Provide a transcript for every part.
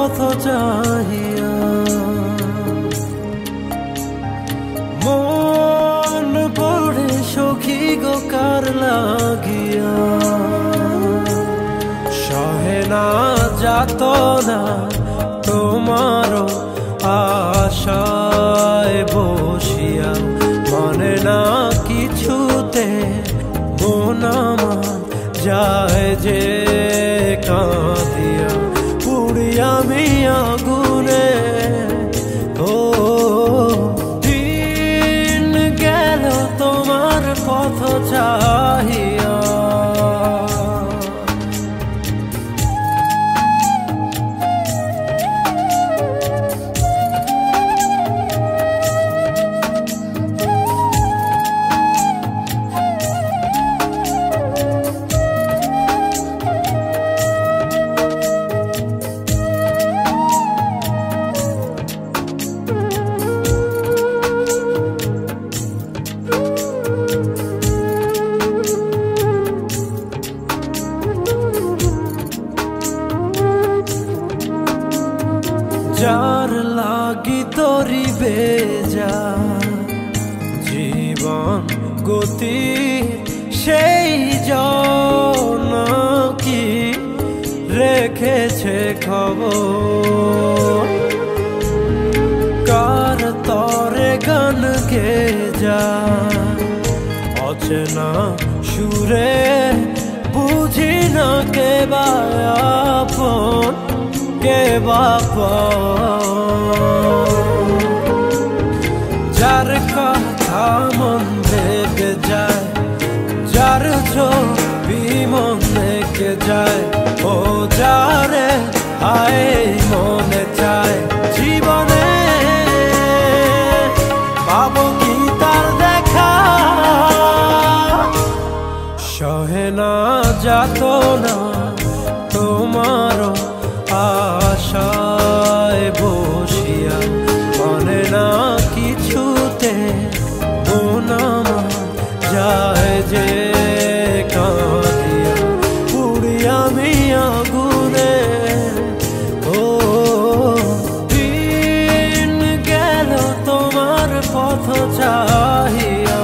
পথ চাহিয়া মন পড়ে সখী গো কার লাগিয়া সহে না যাতনা তোমার আশায় বসিয়া মানে না কিছুতে মন আমার যায় যে কাঁদিয়া পুড়িয়া আমি আগুনে ও দিন গেল তোমার পথ চাহিয়া যার লাগি তোরি বেজা জীবন গতি সেই জন কি রেখেছে খবর কার তরে গান গে যা অচেনা সুরে বুঝি না কে বা আপন কে বাপা যার কথা মন থেকে যায় যার ছবি মন থেকে যায় ও যারে আয় মনে চায় জীবনে পাবো কি তার দেখা সহে না যাতনা তোমার আশায় বসিয়া মানে না কিছুতে মন আমার যায় যে কাঁদিয়া পুড়িয়া আমি আগুনে ও দিন গেল তোমার পথ চাহিয়া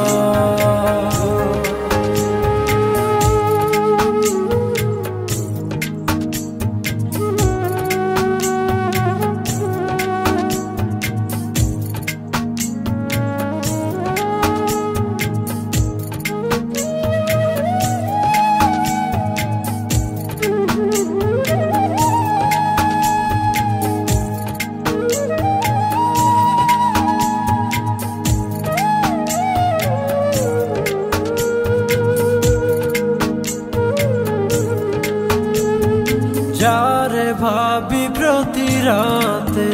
যারে ভাবি প্রতি রাতে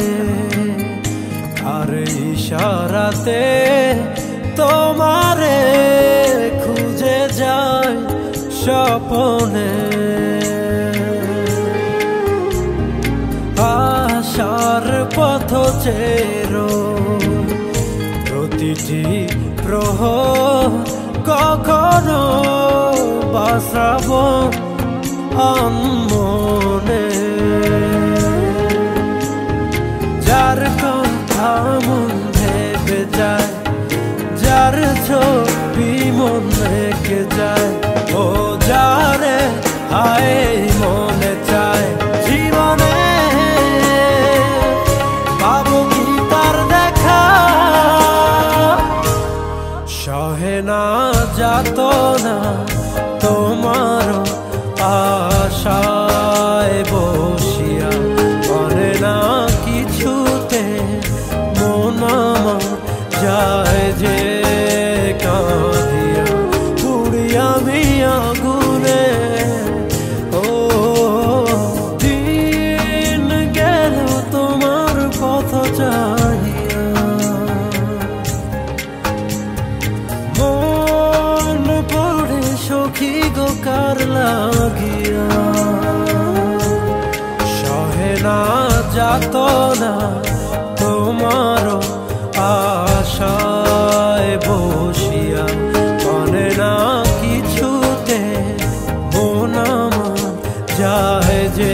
আর ইশারাতে তোমারে খুঁজে যায় স্বপনে আশার পথ চেরো প্রতিটি প্রহর কখনো বাসাবো মনে যার কথা মন ভেবে যায় যার ছবি মন রেখে যায় ও যারে হায় মনে চায় জীবনে পাবো কি তার দেখা সহে না যাতনা তোমার আশায় বসিয়া মানে না কিছুতে মন আমার যায় যে কাঁদিয়া পুড়িয়া আমি আগুনে ও দিন গেল তোমার পথ চাহিয়া মন পড়ে সখী গো কার লাগিয়া সহে না যাতনা তোমার আশায় বসিয়া মানে না কিছুতে মন আমার যায় যে